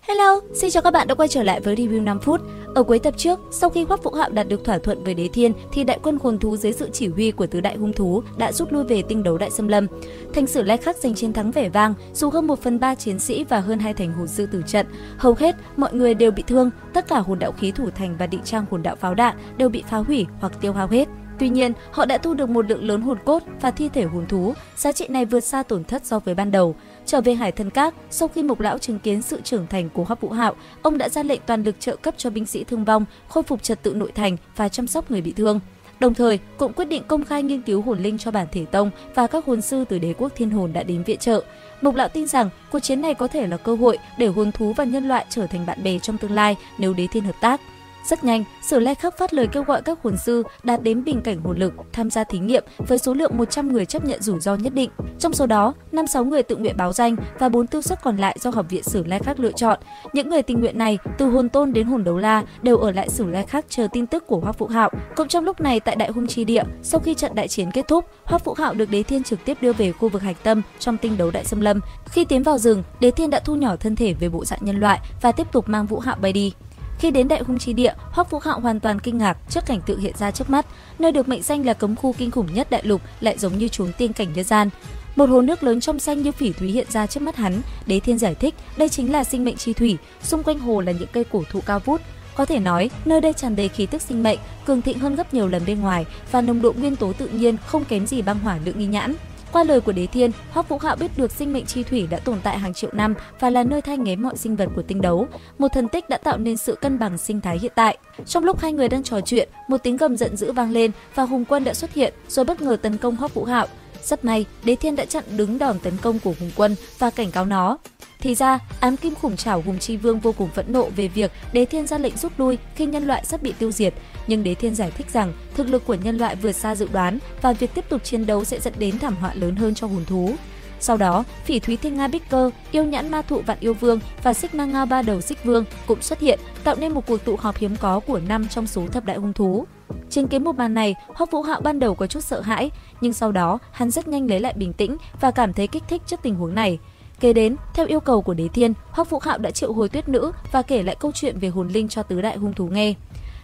Hello, xin chào các bạn đã quay trở lại với review 5 phút. Ở cuối tập trước, sau khi Hoắc Vũ Hạo đạt được thỏa thuận với Đế Thiên thì đại quân hồn thú dưới sự chỉ huy của tứ đại hung thú đã rút lui về tinh đấu Đại Xâm Lâm. Thành Sử Lai Khắc giành chiến thắng vẻ vang, dù hơn 1/3 chiến sĩ và hơn 2 thành hồn sư tử trận, hầu hết mọi người đều bị thương, tất cả hồn đạo khí thủ thành và định trang hồn đạo pháo đạn đều bị phá hủy hoặc tiêu hao hết. Tuy nhiên, họ đã thu được một lượng lớn hồn cốt và thi thể hồn thú, giá trị này vượt xa tổn thất so với ban đầu. Trở về Hải Thần Các, sau khi Mộc lão chứng kiến sự trưởng thành của Hoắc Vũ Hạo, ông đã ra lệnh toàn lực trợ cấp cho binh sĩ thương vong, khôi phục trật tự nội thành và chăm sóc người bị thương. Đồng thời, cũng quyết định công khai nghiên cứu hồn linh cho bản thể tông và các hồn sư từ đế quốc Thiên Hồn đã đến viện trợ. Mộc lão tin rằng cuộc chiến này có thể là cơ hội để hồn thú và nhân loại trở thành bạn bè trong tương lai nếu Đế Thiên hợp tác. Rất nhanh, Sử Lai Khắc phát lời kêu gọi các hồn sư đạt đến bình cảnh hồn lực tham gia thí nghiệm với số lượng 100 người chấp nhận rủi ro nhất định. Trong số đó, 5-6 người tự nguyện báo danh và 4 tiêu suất còn lại do Học viện Sử Lai Khắc lựa chọn. Những người tình nguyện này, từ hồn tôn đến hồn đấu la, đều ở lại Sử Lai Khắc chờ tin tức của Hoắc Vũ Hạo. Cũng trong lúc này tại Đại Hung Chi Địa, sau khi trận đại chiến kết thúc, Hoắc Vũ Hạo được Đế Thiên trực tiếp đưa về khu vực hạch tâm trong tinh đấu Đại Xâm Lâm. Khi tiến vào rừng, Đế Thiên đã thu nhỏ thân thể về bộ dạng nhân loại và tiếp tục mang Vũ Hạo bay đi. Khi đến Đại Hung Chi Địa, Hoắc Vũ Hạo hoàn toàn kinh ngạc trước cảnh tượng hiện ra trước mắt. Nơi được mệnh danh là cấm khu kinh khủng nhất đại lục lại giống như chốn tiên cảnh nhân gian. Một hồ nước lớn trong xanh như phỉ thúy hiện ra trước mắt hắn. Đế Thiên giải thích, đây chính là sinh mệnh chi thủy, xung quanh hồ là những cây cổ thụ cao vút. Có thể nói, nơi đây tràn đầy khí tức sinh mệnh, cường thịnh hơn gấp nhiều lần bên ngoài và nồng độ nguyên tố tự nhiên không kém gì băng hỏa lượng nghi nhãn. Qua lời của Đế Thiên, Hoắc Vũ Hạo biết được sinh mệnh chi thủy đã tồn tại hàng triệu năm và là nơi thai nghén mọi sinh vật của tinh đấu, một thần tích đã tạo nên sự cân bằng sinh thái hiện tại. Trong lúc hai người đang trò chuyện, một tiếng gầm giận dữ vang lên và hùng quân đã xuất hiện rồi bất ngờ tấn công Hoắc Vũ Hạo. Rất may, Đế Thiên đã chặn đứng đòn tấn công của hùng quân và cảnh cáo nó. Thì ra, ám kim khủng trảo Hùng Chi Vương vô cùng phẫn nộ về việc Đế Thiên ra lệnh rút lui khi nhân loại sắp bị tiêu diệt, nhưng Đế Thiên giải thích rằng thực lực của nhân loại vượt xa dự đoán và việc tiếp tục chiến đấu sẽ dẫn đến thảm họa lớn hơn cho hồn thú. Sau đó, Phỉ Thúy Thiên Nga Bích Cơ, Yêu Nhãn Ma Thụ Vạn Yêu Vương và Xích Ma Ngao Ba Đầu Xích Vương cũng xuất hiện, tạo nên một cuộc tụ họp hiếm có của 5 trong số thập đại hung thú. Chứng kiến một màn này, Hoắc Vũ Hạo ban đầu có chút sợ hãi, nhưng sau đó hắn rất nhanh lấy lại bình tĩnh và cảm thấy kích thích trước tình huống này. Kế đến, theo yêu cầu của Đế Thiên, Hoắc Vũ Hạo đã triệu hồi Tuyết Nữ và kể lại câu chuyện về hồn linh cho tứ đại hung thú nghe.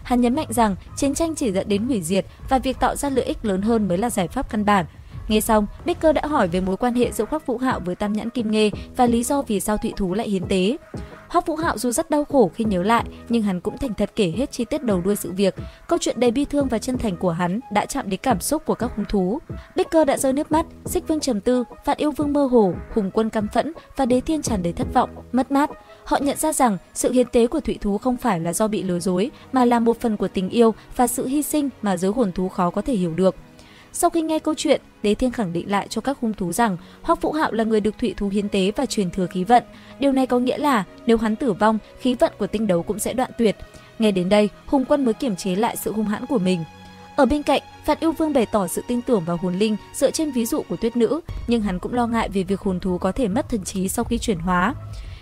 Hắn nhấn mạnh rằng chiến tranh chỉ dẫn đến hủy diệt và việc tạo ra lợi ích lớn hơn mới là giải pháp căn bản. Nghe xong, Bích Cơ đã hỏi về mối quan hệ giữa Hoắc Vũ Hạo với Tam Nhãn Kim Nghê và lý do vì sao Thụy Thú lại hiến tế. Hoắc Vũ Hạo dù rất đau khổ khi nhớ lại, nhưng hắn cũng thành thật kể hết chi tiết đầu đuôi sự việc. Câu chuyện đầy bi thương và chân thành của hắn đã chạm đến cảm xúc của các hung thú. Bích Cơ đã rơi nước mắt, Xích Vương trầm tư, Vạn Yêu Vương mơ hồ, Hùng Quân căm phẫn và Đế Thiên tràn đầy thất vọng, mất mát. Họ nhận ra rằng sự hiến tế của Thụy Thú không phải là do bị lừa dối, mà là một phần của tình yêu và sự hy sinh mà giới hồn thú khó có thể hiểu được. Sau khi nghe câu chuyện, Đế Thiên khẳng định lại cho các hung thú rằng Hoắc Vũ Hạo là người được Thụy Thú hiến tế và truyền thừa khí vận. Điều này có nghĩa là nếu hắn tử vong, khí vận của tinh đấu cũng sẽ đoạn tuyệt. Nghe đến đây, Hùng Quân mới kiềm chế lại sự hung hãn của mình. Ở bên cạnh, Vạn Yêu Vương bày tỏ sự tin tưởng vào hồn linh dựa trên ví dụ của Tuyết Nữ, nhưng hắn cũng lo ngại về việc hồn thú có thể mất thần trí sau khi chuyển hóa.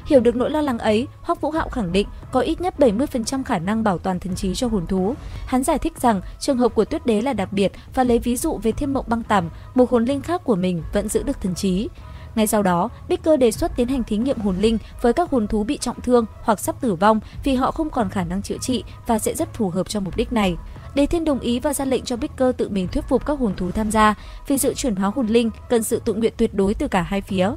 Hiểu được nỗi lo lắng ấy, Hoắc Vũ Hạo khẳng định có ít nhất 70% khả năng bảo toàn thần trí cho hồn thú. Hắn giải thích rằng trường hợp của Tuyết Đế là đặc biệt và lấy ví dụ về Thiên Mộng Băng Tằm, một hồn linh khác của mình vẫn giữ được thần trí. Ngay sau đó, Bích Cơ đề xuất tiến hành thí nghiệm hồn linh với các hồn thú bị trọng thương hoặc sắp tử vong vì họ không còn khả năng chữa trị và sẽ rất phù hợp cho mục đích này. Đế Thiên đồng ý và ra lệnh cho Bích Cơ tự mình thuyết phục các hồn thú tham gia, vì sự chuyển hóa hồn linh cần sự tự nguyện tuyệt đối từ cả hai phía.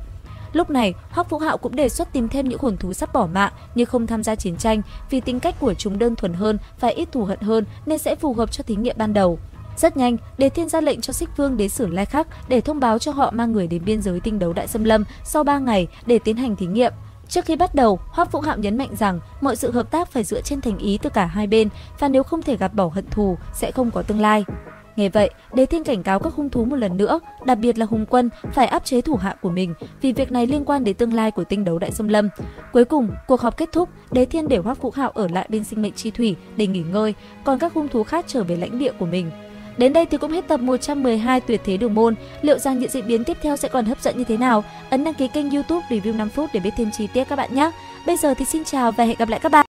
Lúc này, Hoắc Vũ Hạo cũng đề xuất tìm thêm những hồn thú sắp bỏ mạng nhưng không tham gia chiến tranh vì tính cách của chúng đơn thuần hơn và ít thù hận hơn nên sẽ phù hợp cho thí nghiệm ban đầu. Rất nhanh, Đế Thiên ra lệnh cho Xích Vương đến Sử Lai Khắc để thông báo cho họ mang người đến biên giới tinh đấu Đại Xâm Lâm sau 3 ngày để tiến hành thí nghiệm. Trước khi bắt đầu, Hoắc Vũ Hạo nhấn mạnh rằng mọi sự hợp tác phải dựa trên thành ý từ cả hai bên và nếu không thể gạt bỏ hận thù sẽ không có tương lai. Nghe vậy, Đế Thiên cảnh cáo các hung thú một lần nữa, đặc biệt là Hùng Quân phải áp chế thủ hạ của mình vì việc này liên quan đến tương lai của tinh đấu Đại Xâm Lâm. Cuối cùng, cuộc họp kết thúc, Đế Thiên để Hoắc Vũ Hạo ở lại bên sinh mệnh chi thủy để nghỉ ngơi, còn các hung thú khác trở về lãnh địa của mình. Đến đây thì cũng hết tập 112 Tuyệt Thế Đường Môn. Liệu rằng những diễn biến tiếp theo sẽ còn hấp dẫn như thế nào? Ấn đăng ký kênh YouTube Review 5 phút để biết thêm chi tiết các bạn nhé. Bây giờ thì xin chào và hẹn gặp lại các bạn.